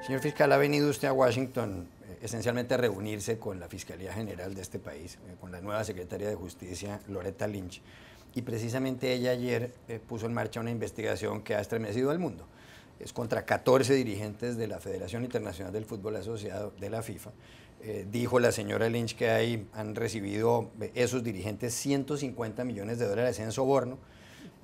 Señor fiscal, ha venido usted a Washington esencialmente a reunirse con la Fiscalía General de este país, con la nueva secretaria de Justicia, Loretta Lynch, y precisamente ella ayer puso en marcha una investigación que ha estremecido al mundo. Es contra 14 dirigentes de la Federación Internacional del Fútbol Asociado, de la FIFA. Dijo la señora Lynch que han recibido esos dirigentes 150 millones de dólares en soborno.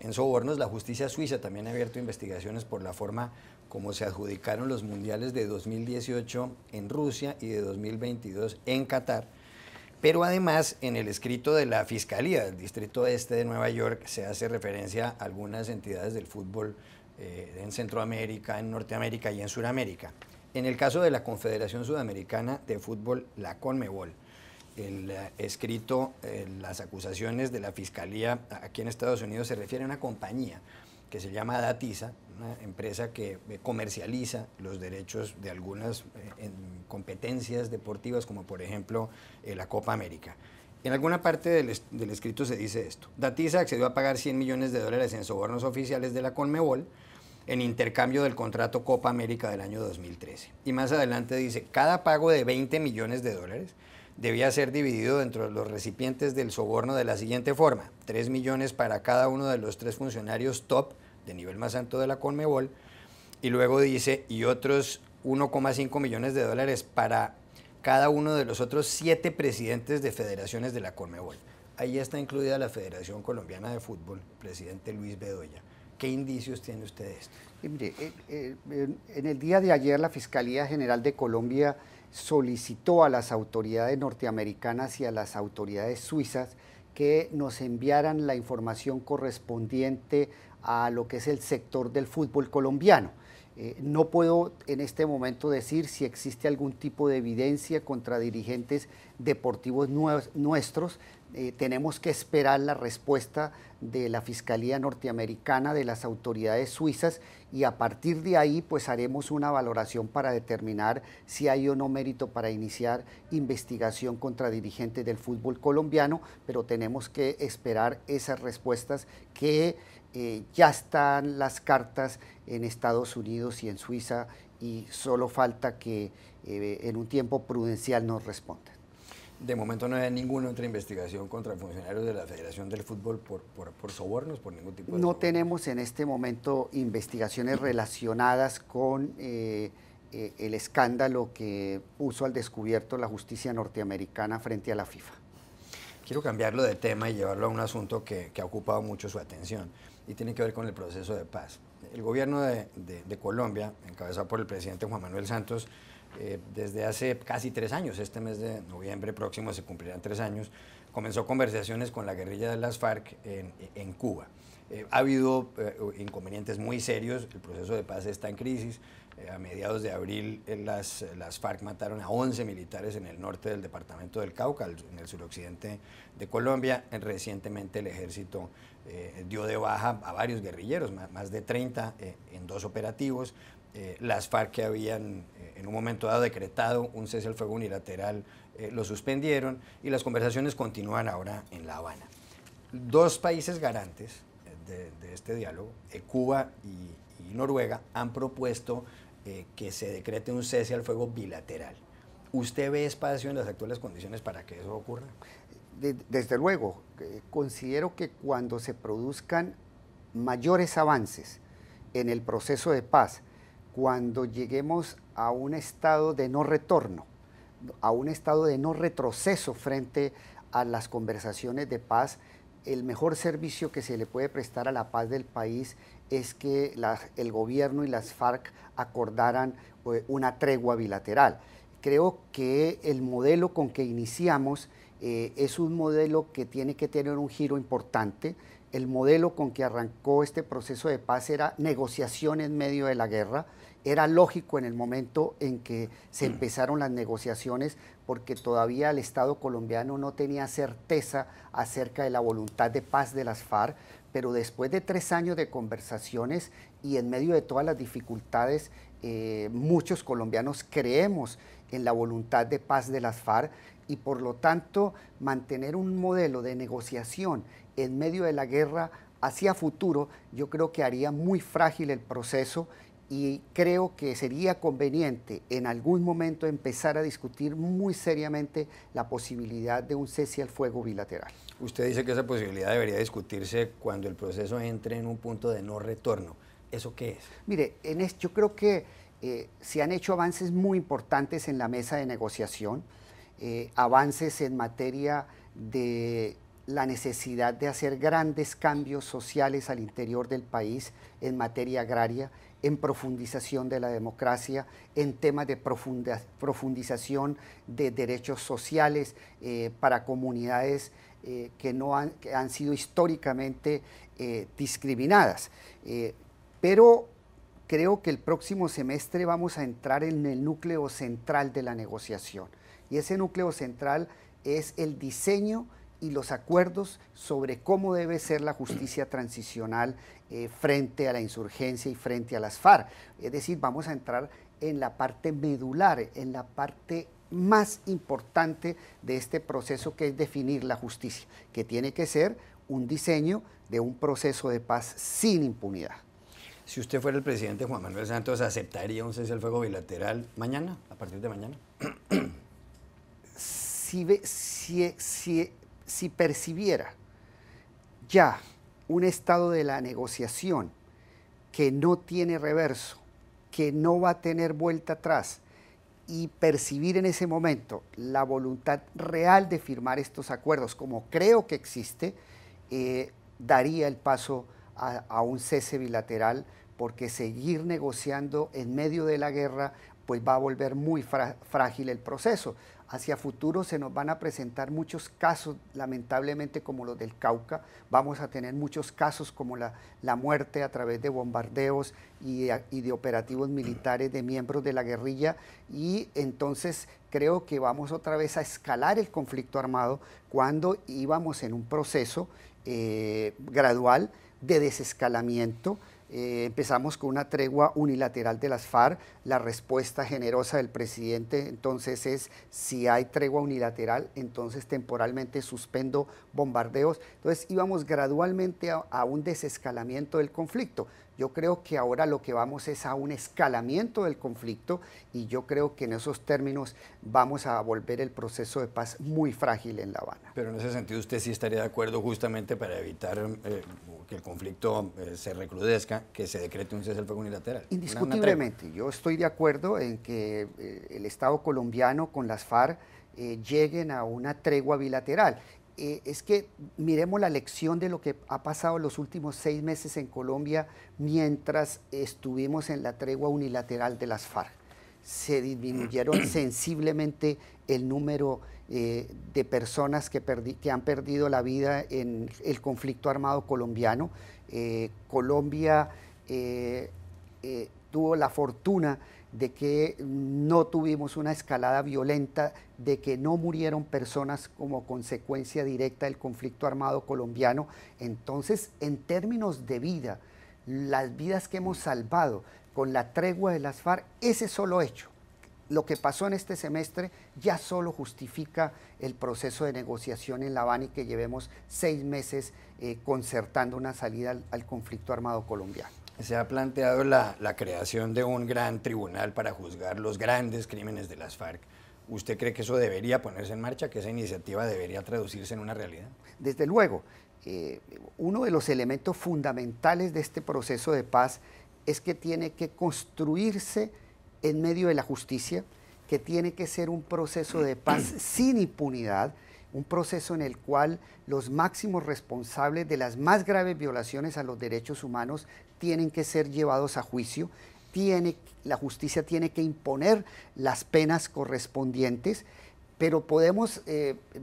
En sobornos, la justicia suiza también ha abierto investigaciones por la forma como se adjudicaron los mundiales de 2018 en Rusia y de 2022 en Qatar. Pero además, en el escrito de la Fiscalía del Distrito Este de Nueva York se hace referencia a algunas entidades del fútbol en Centroamérica, en Norteamérica y en Sudamérica. En el caso de la Confederación Sudamericana de Fútbol, la CONMEBOL, el escrito, las acusaciones de la Fiscalía aquí en Estados Unidos se refiere a una compañía que se llama Datiza, una empresa que comercializa los derechos de algunas competencias deportivas, como por ejemplo la Copa América. En alguna parte del escrito se dice esto: Datiza accedió a pagar 100 millones de dólares en sobornos oficiales de la CONMEBOL en intercambio del contrato Copa América del año 2013. Y más adelante dice: cada pago de 20 millones de dólares debía ser dividido dentro de los recipientes del soborno de la siguiente forma: 3 millones para cada uno de los 3 funcionarios top de nivel más alto de la CONMEBOL, y luego dice, y otros 1,5 millones de dólares para cada uno de los otros 7 presidentes de federaciones de la CONMEBOL. Ahí está incluida la Federación Colombiana de Fútbol, presidente Luis Bedoya. ¿Qué indicios tiene usted de esto? Mire, en el día de ayer la Fiscalía General de Colombia solicitó a las autoridades norteamericanas y a las autoridades suizas que nos enviaran la información correspondiente a lo que es el sector del fútbol colombiano. No puedo en este momento decir si existe algún tipo de evidencia contra dirigentes deportivos nuestros. Tenemos que esperar la respuesta de la Fiscalía norteamericana, de las autoridades suizas, y a partir de ahí pues haremos una valoración para determinar si hay o no mérito para iniciar investigación contra dirigentes del fútbol colombiano, pero tenemos que esperar esas respuestas que ya están las cartas en Estados Unidos y en Suiza, y solo falta que en un tiempo prudencial nos respondan. De momento no hay ninguna otra investigación contra funcionarios de la Federación del Fútbol por sobornos, por ningún tipo de No soborno. tenemos en este momento investigaciones relacionadas con el escándalo que puso al descubierto la justicia norteamericana frente a la FIFA. Quiero cambiarlo de tema y llevarlo a un asunto que ha ocupado mucho su atención y tiene que ver con el proceso de paz. El gobierno de Colombia, encabezado por el presidente Juan Manuel Santos, desde hace casi 3 años, este mes de noviembre próximo se cumplirán 3 años, comenzó conversaciones con la guerrilla de las FARC en Cuba. Ha habido inconvenientes muy serios, el proceso de paz está en crisis. A mediados de abril las FARC mataron a 11 militares en el norte del departamento del Cauca, en el suroccidente de Colombia. Recientemente el ejército dio de baja a varios guerrilleros, más de 30 en 2 operativos. Las FARC, que habían en un momento dado decretado un cese al fuego unilateral, lo suspendieron, y las conversaciones continúan ahora en La Habana. 2 países garantes de este diálogo, Cuba y Noruega, han propuesto que se decrete un cese al fuego bilateral. ¿Usted ve espacio en las actuales condiciones para que eso ocurra? Desde luego, considero que cuando se produzcan mayores avances en el proceso de paz, cuando lleguemos a un estado de no retorno, a un estado de no retroceso frente a las conversaciones de paz, el mejor servicio que se le puede prestar a la paz del país es que el gobierno y las FARC acordaran una tregua bilateral. Creo que el modelo con que iniciamos es un modelo que tiene que tener un giro importante. El modelo con que arrancó este proceso de paz era negociación en medio de la guerra. Era lógico en el momento en que se empezaron las negociaciones, porque todavía el Estado colombiano no tenía certeza acerca de la voluntad de paz de las FARC, pero después de 3 años de conversaciones y en medio de todas las dificultades, muchos colombianos creemos en la voluntad de paz de las FARC, y por lo tanto mantener un modelo de negociación en medio de la guerra hacia futuro, yo creo que haría muy frágil el proceso y creo que sería conveniente en algún momento empezar a discutir muy seriamente la posibilidad de un cese al fuego bilateral. Usted dice que esa posibilidad debería discutirse cuando el proceso entre en un punto de no retorno. ¿Eso qué es? Mire, yo creo que se han hecho avances muy importantes en la mesa de negociación, avances en materia de la necesidad de hacer grandes cambios sociales al interior del país en materia agraria, en profundización de la democracia, en temas de profundización de derechos sociales para comunidades que han sido históricamente discriminadas. Pero creo que el próximo semestre vamos a entrar en el núcleo central de la negociación. Y ese núcleo central es el diseño y los acuerdos sobre cómo debe ser la justicia transicional frente a la insurgencia y frente a las FARC. Es decir, vamos a entrar en la parte medular, en la parte más importante de este proceso, que es definir la justicia, que tiene que ser un diseño de un proceso de paz sin impunidad. Si usted fuera el presidente Juan Manuel Santos, ¿aceptaría un cese al fuego bilateral mañana, a partir de mañana? Si percibiera ya un estado de la negociación que no tiene reverso, que no va a tener vuelta atrás, y percibir en ese momento la voluntad real de firmar estos acuerdos, como creo que existe, daría el paso a un cese bilateral, porque seguir negociando en medio de la guerra pues va a volver muy frágil el proceso. Hacia futuro se nos van a presentar muchos casos, lamentablemente, como los del Cauca. Vamos a tener muchos casos como la muerte a través de bombardeos y de operativos militares de miembros de la guerrilla, y entonces creo que vamos otra vez a escalar el conflicto armado cuando íbamos en un proceso gradual de desescalamiento. Empezamos con una tregua unilateral de las FARC. La respuesta generosa del presidente entonces es: si hay tregua unilateral, entonces temporalmente suspendo bombardeos. Entonces íbamos gradualmente a un desescalamiento del conflicto. Yo creo que ahora lo que vamos es a un escalamiento del conflicto, y yo creo que en esos términos vamos a volver el proceso de paz muy frágil en La Habana. Pero en ese sentido usted sí estaría de acuerdo, justamente para evitar que el conflicto se recrudezca, que se decrete un cese al fuego unilateral. Indiscutiblemente, yo estoy de acuerdo en que el Estado colombiano con las FARC lleguen a una tregua bilateral. Es que miremos la lección de lo que ha pasado los últimos 6 meses en Colombia mientras estuvimos en la tregua unilateral de las FARC. Se disminuyeron sensiblemente el número de personas que han perdido la vida en el conflicto armado colombiano. Colombia tuvo la fortuna de que no tuvimos una escalada violenta, de que no murieron personas como consecuencia directa del conflicto armado colombiano. Entonces, en términos de vida, las vidas que hemos salvado con la tregua de las FARC, ese solo hecho, lo que pasó en este semestre, ya solo justifica el proceso de negociación en La Habana, y que llevemos 6 meses concertando una salida al conflicto armado colombiano. Se ha planteado la creación de un gran tribunal para juzgar los grandes crímenes de las FARC. ¿Usted cree que eso debería ponerse en marcha, que esa iniciativa debería traducirse en una realidad? Desde luego, uno de los elementos fundamentales de este proceso de paz es que tiene que construirse en medio de la justicia, que tiene que ser un proceso de paz sin impunidad, un proceso en el cual los máximos responsables de las más graves violaciones a los derechos humanos tienen que ser llevados a juicio. La justicia tiene que imponer las penas correspondientes, pero podemos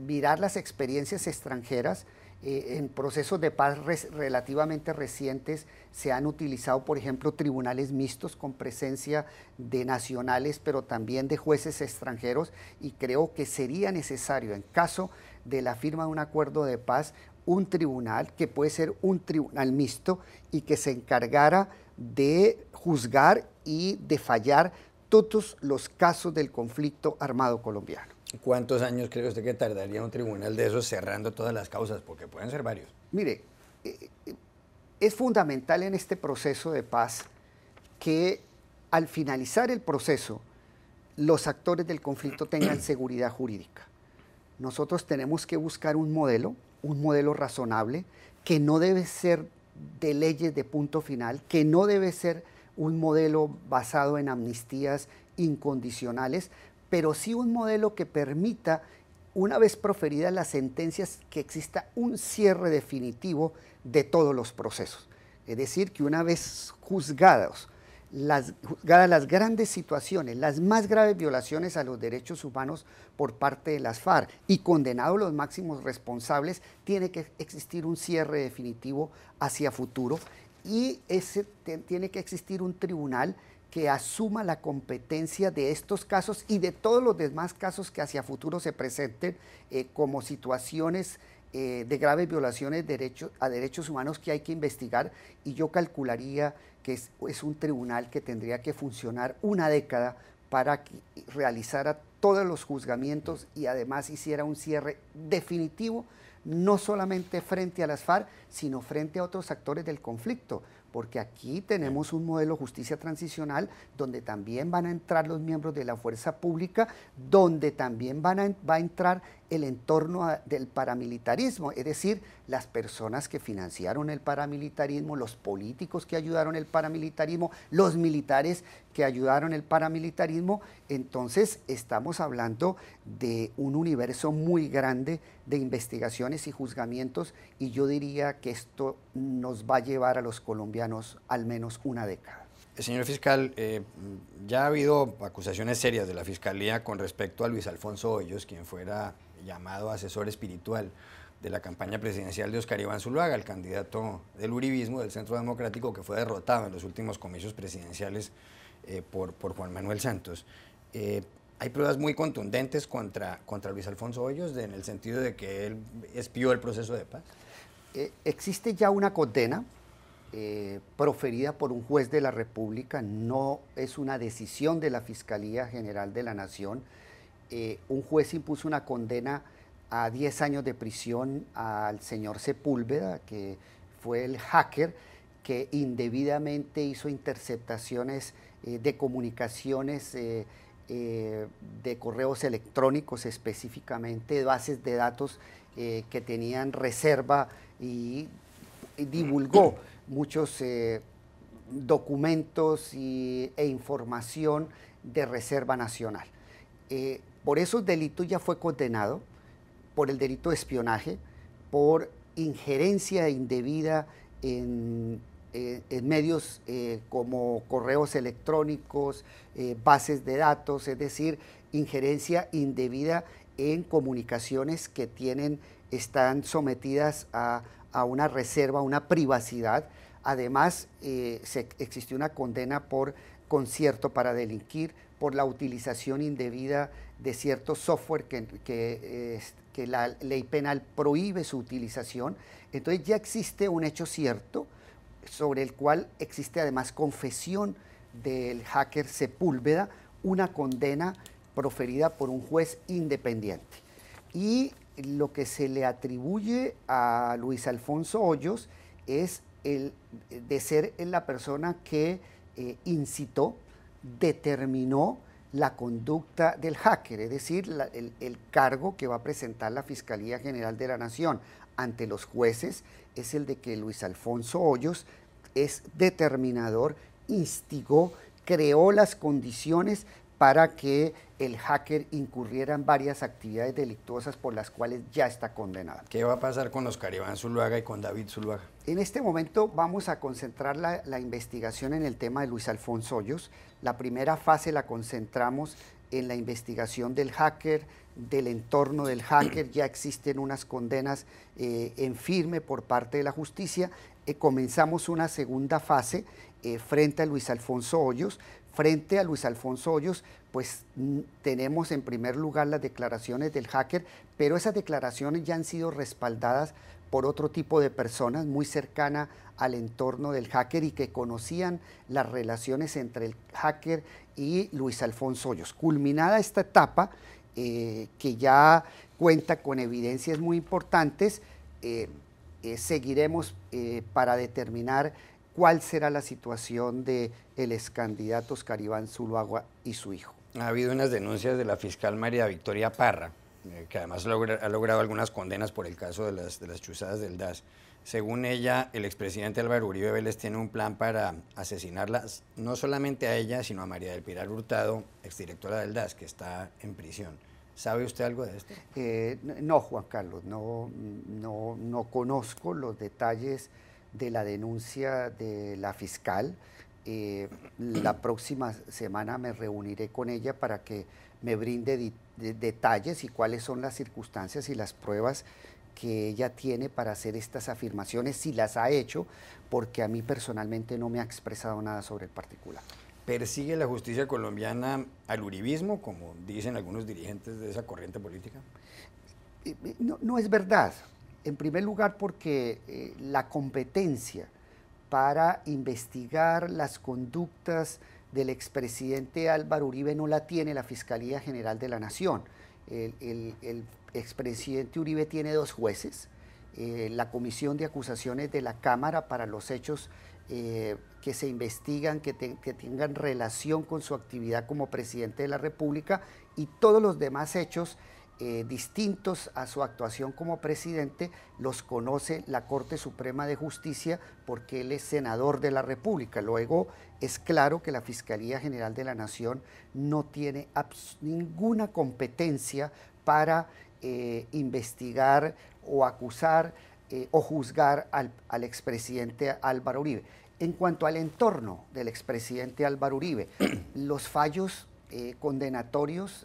mirar las experiencias extranjeras. En procesos de paz relativamente recientes se han utilizado, por ejemplo, tribunales mixtos con presencia de nacionales, pero también de jueces extranjeros, y creo que sería necesario, en caso de la firma de un acuerdo de paz, un tribunal que puede ser un tribunal mixto y que se encargara de juzgar y de fallar todos los casos del conflicto armado colombiano. ¿Cuántos años cree usted que tardaría un tribunal de esos cerrando todas las causas? Porque pueden ser varios. Mire, es fundamental en este proceso de paz que al finalizar el proceso, los actores del conflicto tengan seguridad jurídica. Nosotros tenemos que buscar un modelo razonable, que no debe ser de leyes de punto final, que no debe ser un modelo basado en amnistías incondicionales, pero sí un modelo que permita, una vez proferidas las sentencias, que exista un cierre definitivo de todos los procesos. Es decir, que una vez juzgadas las grandes situaciones, las más graves violaciones a los derechos humanos por parte de las FARC y condenados los máximos responsables, tiene que existir un cierre definitivo hacia futuro y tiene que existir un tribunal que asuma la competencia de estos casos y de todos los demás casos que hacia futuro se presenten como situaciones de graves violaciones a derechos humanos que hay que investigar, y yo calcularía que es un tribunal que tendría que funcionar una década para que realizara todos los juzgamientos y además hiciera un cierre definitivo, no solamente frente a las FARC, sino frente a otros actores del conflicto, porque aquí tenemos un modelo de justicia transicional donde también van a entrar los miembros de la fuerza pública, donde también va a entrar el entorno del paramilitarismo, es decir, las personas que financiaron el paramilitarismo, los políticos que ayudaron el paramilitarismo, los militares que ayudaron el paramilitarismo. Entonces estamos hablando de un universo muy grande de investigaciones y juzgamientos, y yo diría que esto nos va a llevar a los colombianos al menos una década. Señor fiscal, ya ha habido acusaciones serias de la Fiscalía con respecto a Luis Alfonso Hoyos, quien fuera llamado asesor espiritual de la campaña presidencial de Oscar Iván Zuluaga, el candidato del uribismo, del Centro Democrático, que fue derrotado en los últimos comicios presidenciales por Juan Manuel Santos. Hay pruebas muy contundentes contra Luis Alfonso Hoyos, en el sentido de que él espió el proceso de paz. Existe ya una condena proferida por un juez de la República, no es una decisión de la Fiscalía General de la Nación. Un juez impuso una condena a 10 años de prisión al señor Sepúlveda, que fue el hacker que indebidamente hizo interceptaciones de comunicaciones de correos electrónicos, específicamente de bases de datos que tenían reserva, y divulgó muchos documentos e información de reserva nacional. Por esos delitos ya fue condenado, por el delito de espionaje, por injerencia indebida en medios como correos electrónicos, bases de datos, es decir, injerencia indebida en comunicaciones que están sometidas a una reserva, a una privacidad. Además, existió una condena por concierto para delinquir, por la utilización indebida de cierto software que la ley penal prohíbe su utilización. Entonces ya existe un hecho cierto sobre el cual existe además confesión del hacker Sepúlveda, una condena proferida por un juez independiente. Y lo que se le atribuye a Luis Alfonso Hoyos es de ser la persona que incitó, determinó la conducta del hacker, es decir, el cargo que va a presentar la Fiscalía General de la Nación ante los jueces es el de que Luis Alfonso Hoyos es determinador, instigó, creó las condiciones para que el hacker incurriera en varias actividades delictuosas por las cuales ya está condenado. ¿Qué va a pasar con Oscar Iván Zuluaga y con David Zuluaga? En este momento vamos a concentrar la investigación en el tema de Luis Alfonso Hoyos. La primera fase la concentramos en la investigación del hacker, del entorno del hacker. Ya existen unas condenas en firme por parte de la justicia. Comenzamos una segunda fase frente a Luis Alfonso Hoyos. Frente a Luis Alfonso Hoyos, pues tenemos en primer lugar las declaraciones del hacker, pero esas declaraciones ya han sido respaldadas por otro tipo de personas muy cercana al entorno del hacker y que conocían las relaciones entre el hacker y Luis Alfonso Hoyos. Culminada esta etapa, que ya cuenta con evidencias muy importantes, seguiremos para determinar cuál será la situación del ex candidato Oscar Iván Zuluaga y su hijo. Ha habido unas denuncias de la fiscal María Victoria Parra, que además ha logrado algunas condenas por el caso de las chuzadas del DAS. Según ella, el expresidente Álvaro Uribe Vélez tiene un plan para asesinarla, no solamente a ella, sino a María del Pilar Hurtado, exdirectora del DAS, que está en prisión. ¿Sabe usted algo de esto? No, Juan Carlos, no conozco los detalles de la denuncia de la fiscal. La próxima semana me reuniré con ella para que me brinde detalles y cuáles son las circunstancias y las pruebas que ella tiene para hacer estas afirmaciones, si las ha hecho, porque a mí personalmente no me ha expresado nada sobre el particular. ¿Persigue la justicia colombiana al uribismo, como dicen algunos dirigentes de esa corriente política? No es verdad. En primer lugar, porque la competencia para investigar las conductas del expresidente Álvaro Uribe no la tiene la Fiscalía General de la Nación. El expresidente Uribe tiene 2 jueces, la Comisión de Acusaciones de la Cámara para los hechos que se investigan, que tengan relación con su actividad como presidente de la República, y todos los demás hechos distintos a su actuación como presidente los conoce la Corte Suprema de Justicia, porque él es senador de la República. Luego es claro que la Fiscalía General de la Nación no tiene ninguna competencia para investigar o acusar o juzgar al expresidente Álvaro Uribe. En cuanto al entorno del expresidente Álvaro Uribe, los fallos condenatorios,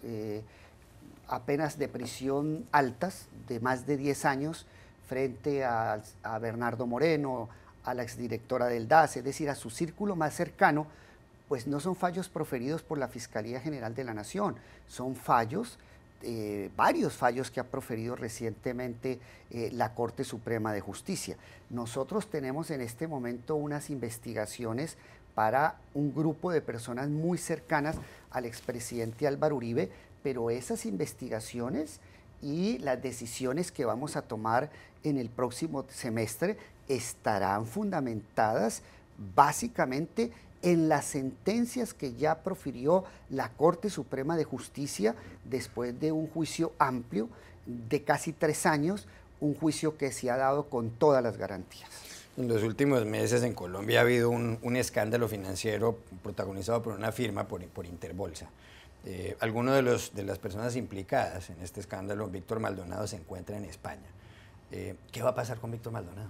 apenas de prisión altas, de más de 10 años, frente a Bernardo Moreno, a la exdirectora del DAS, es decir, a su círculo más cercano, pues no son fallos proferidos por la Fiscalía General de la Nación, son fallos, varios fallos que ha proferido recientemente la Corte Suprema de Justicia. Nosotros tenemos en este momento unas investigaciones para un grupo de personas muy cercanas al expresidente Álvaro Uribe, pero esas investigaciones y las decisiones que vamos a tomar en el próximo semestre estarán fundamentadas básicamente en las sentencias que ya profirió la Corte Suprema de Justicia después de un juicio amplio de casi 3 años, un juicio que se ha dado con todas las garantías. En los últimos meses en Colombia ha habido un escándalo financiero protagonizado por una firma, por Interbolsa. Algunos de las personas implicadas en este escándalo, Víctor Maldonado, se encuentra en España. ¿Qué va a pasar con Víctor Maldonado?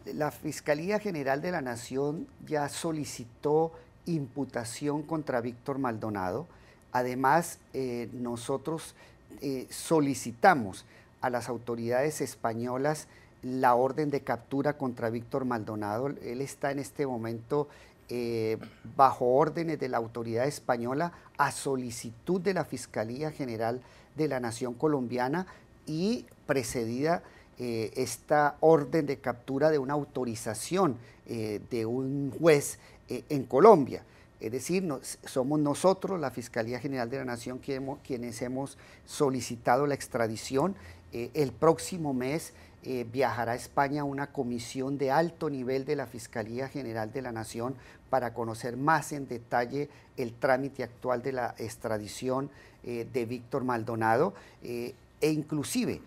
La Fiscalía General de la Nación ya solicitó imputación contra Víctor Maldonado. Además, nosotros solicitamos a las autoridades españolas la orden de captura contra Víctor Maldonado. Él está en este momento bajo órdenes de la autoridad española a solicitud de la Fiscalía General de la Nación colombiana, y precedida esta orden de captura de una autorización de un juez en Colombia. Es decir, somos nosotros, la Fiscalía General de la Nación, quienes hemos solicitado la extradición. El próximo mes viajará a España una comisión de alto nivel de la Fiscalía General de la Nación para conocer más en detalle el trámite actual de la extradición de Víctor Maldonado, e inclusive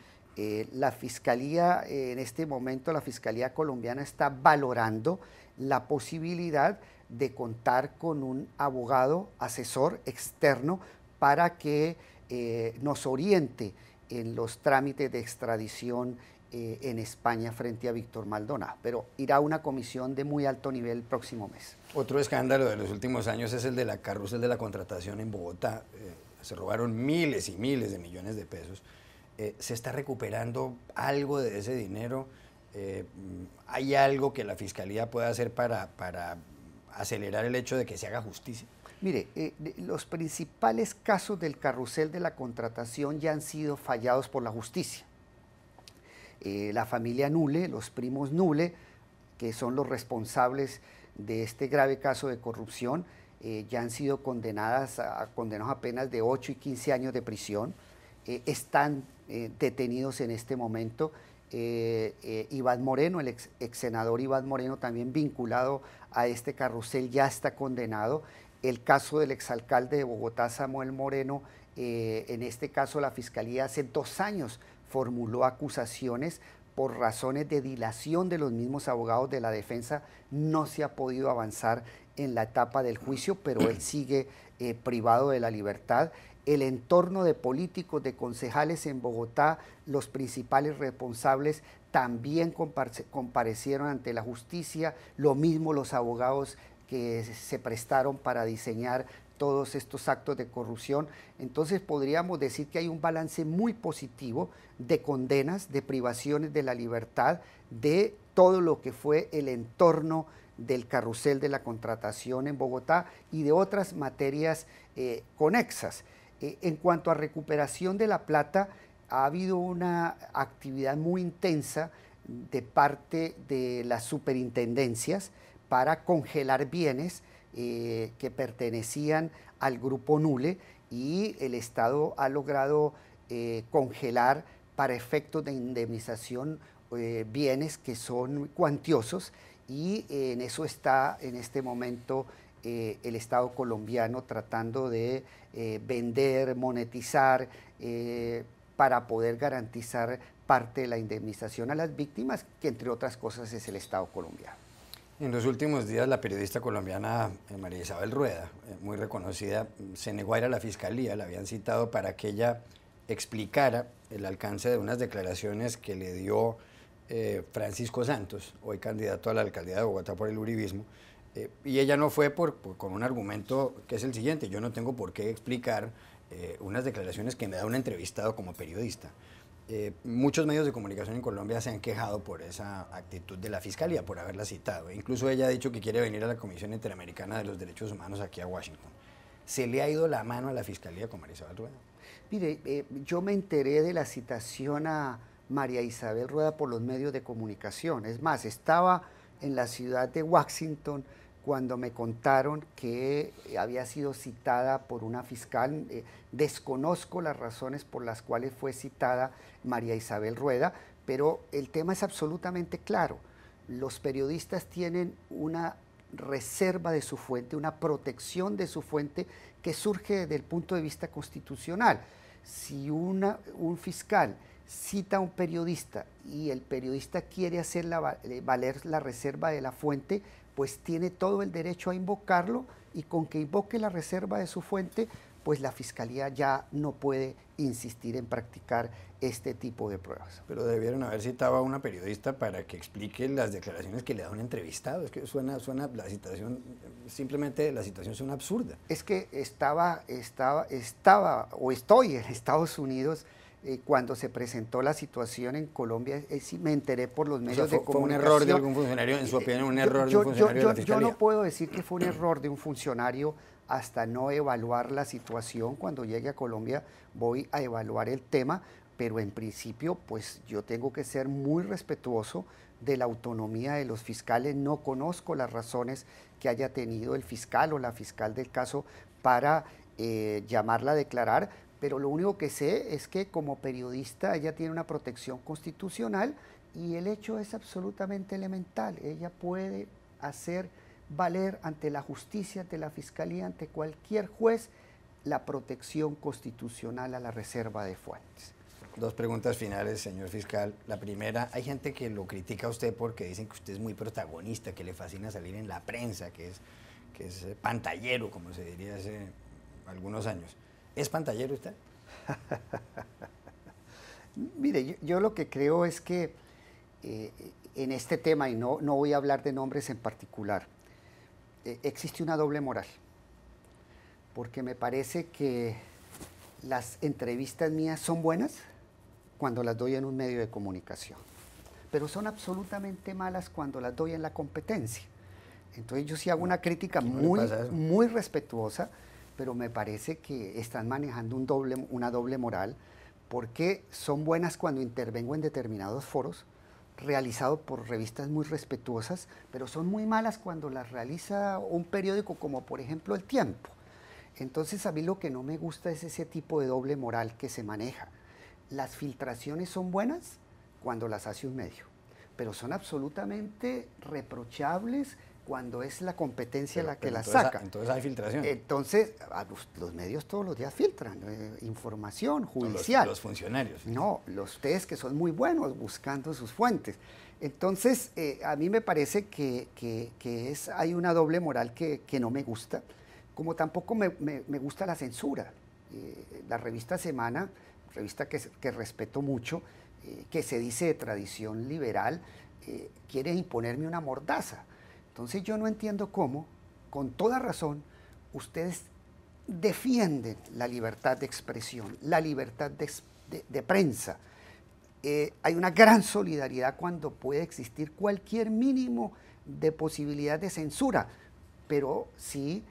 la Fiscalía, en este momento la Fiscalía colombiana está valorando la posibilidad de contar con un abogado asesor externo para que nos oriente en los trámites de extradición en España frente a Víctor Maldonado, pero irá una comisión de muy alto nivel el próximo mes. Otro escándalo de los últimos años es el de la carrusel de la contratación en Bogotá. Se robaron miles y miles de millones de pesos. ¿Se está recuperando algo de ese dinero? ¿Hay algo que la Fiscalía pueda hacer para acelerar el hecho de que se haga justicia? Mire, los principales casos del carrusel de la contratación ya han sido fallados por la justicia. La familia Nule, los primos Nule, que son los responsables de este grave caso de corrupción, ya han sido condenados a penas de 8 y 15 años de prisión. Están detenidos en este momento Iván Moreno, el ex senador Iván Moreno, también vinculado a este carrusel, ya está condenado. El caso del exalcalde de Bogotá, Samuel Moreno, en este caso la Fiscalía hace 2 años formuló acusaciones por razones de dilación de los mismos abogados de la defensa. No se ha podido avanzar en la etapa del juicio, pero él sigue privado de la libertad. El entorno de políticos, de concejales en Bogotá, los principales responsables también comparecieron ante la justicia, lo mismo los abogados que se prestaron para diseñar todos estos actos de corrupción. Entonces podríamos decir que hay un balance muy positivo de condenas, de privaciones de la libertad, de todo lo que fue el entorno del carrusel de la contratación en Bogotá y de otras materias conexas. En cuanto a recuperación de la plata, ha habido una actividad muy intensa de parte de las superintendencias para congelar bienes que pertenecían al grupo Nule, y el Estado ha logrado congelar para efectos de indemnización bienes que son cuantiosos, y en eso está en este momento el Estado colombiano tratando de vender, monetizar, para poder garantizar parte de la indemnización a las víctimas, que entre otras cosas es el Estado colombiano. En los últimos días la periodista colombiana María Isabel Rueda, muy reconocida, se negó a ir a la Fiscalía. La habían citado para que ella explicara el alcance de unas declaraciones que le dio Francisco Santos, hoy candidato a la alcaldía de Bogotá por el uribismo, y ella no fue con un argumento que es el siguiente: yo no tengo por qué explicar unas declaraciones que me da un entrevistado como periodista. Muchos medios de comunicación en Colombia se han quejado por esa actitud de la Fiscalía, por haberla citado. Incluso ella ha dicho que quiere venir a la Comisión Interamericana de los Derechos Humanos aquí a Washington. ¿Se le ha ido la mano a la Fiscalía con María Isabel Rueda? Mire, yo me enteré de la citación a María Isabel Rueda por los medios de comunicación. Es más, estaba en la ciudad de Washington cuando me contaron que había sido citada por una fiscal. Desconozco las razones por las cuales fue citada María Isabel Rueda, pero el tema es absolutamente claro. Los periodistas tienen una reserva de su fuente, una protección de su fuente que surge desde el punto de vista constitucional. Si un fiscal cita a un periodista y el periodista quiere hacer valer la reserva de la fuente, pues tiene todo el derecho a invocarlo, y con que invoque la reserva de su fuente, pues la Fiscalía ya no puede insistir en practicar este tipo de pruebas. Pero debieron haber citado a una periodista para que explique las declaraciones que le da un entrevistado. Es que suena la situación, simplemente la situación suena absurda. Es que estoy en Estados Unidos cuando se presentó la situación en Colombia. Me enteré por los medios de comunicación. ¿Fue un error de algún funcionario, en su opinión, un error de un funcionario de la Fiscalía? Yo no puedo decir que fue un error de un funcionario hasta no evaluar la situación. Cuando llegue a Colombia voy a evaluar el tema, pero en principio pues yo tengo que ser muy respetuoso de la autonomía de los fiscales. No conozco las razones que haya tenido el fiscal o la fiscal del caso para llamarla a declarar, pero lo único que sé es que como periodista ella tiene una protección constitucional, y el hecho es absolutamente elemental. Ella puede hacer valer ante la justicia, ante la Fiscalía, ante cualquier juez, la protección constitucional a la reserva de fuentes. 2 preguntas finales, señor fiscal. La primera, hay gente que lo critica a usted porque dicen que usted es muy protagonista, que le fascina salir en la prensa, que es pantallero, como se diría hace algunos años. ¿Es pantallero usted? Mire, yo lo que creo es que en este tema, y no voy a hablar de nombres en particular, existe una doble moral, porque me parece que las entrevistas mías son buenas cuando las doy en un medio de comunicación, pero son absolutamente malas cuando las doy en la competencia. Entonces yo sí hago una crítica muy respetuosa, pero me parece que están manejando una doble moral, porque son buenas cuando intervengo en determinados foros realizados por revistas muy respetuosas, pero son muy malas cuando las realiza un periódico como por ejemplo El Tiempo. Entonces a mí lo que no me gusta es ese tipo de doble moral que se maneja. Las filtraciones son buenas cuando las hace un medio, pero son absolutamente reprochables cuando es la competencia la que las saca. Entonces hay filtración. Entonces, los medios todos los días filtran información judicial. Los funcionarios. No, ustedes que son muy buenos buscando sus fuentes. Entonces, a mí me parece que hay una doble moral que no me gusta, como tampoco me gusta la censura. La revista Semana, revista que respeto mucho, que se dice de tradición liberal, quiere imponerme una mordaza. Entonces yo no entiendo cómo, con toda razón, ustedes defienden la libertad de expresión, la libertad de prensa. Hay una gran solidaridad cuando puede existir cualquier mínimo de posibilidad de censura, pero sí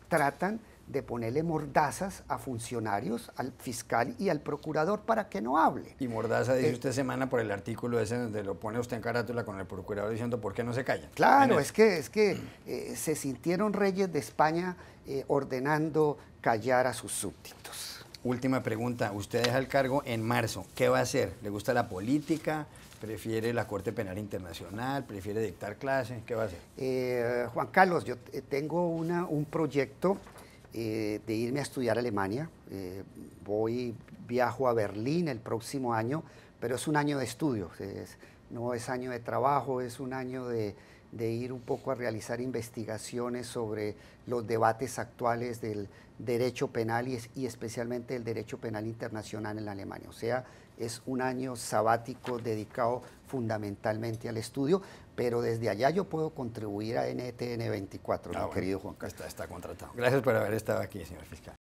tratan de ponerle mordazas a funcionarios, al fiscal y al procurador para que no hable. Y mordaza, dice usted, Semana, por el artículo ese donde lo pone usted en carátula con el procurador diciendo ¿por qué no se callan? Claro, es que se sintieron reyes de España ordenando callar a sus súbditos. Última pregunta, usted deja el cargo en marzo, ¿qué va a hacer? ¿Le gusta la política? ¿Prefiere la Corte Penal Internacional? ¿Prefiere dictar clases? ¿Qué va a hacer? Juan Carlos, yo tengo un proyecto de irme a estudiar a Alemania. Viajo a Berlín el próximo año, pero es un año de estudio, no es año de trabajo, es un año de ir un poco a realizar investigaciones sobre los debates actuales del derecho penal y especialmente el derecho penal internacional en Alemania. O sea, es un año sabático dedicado fundamentalmente al estudio, pero desde allá yo puedo contribuir a NTN 24, mi querido Juan. Está contratado. Gracias por haber estado aquí, señor fiscal.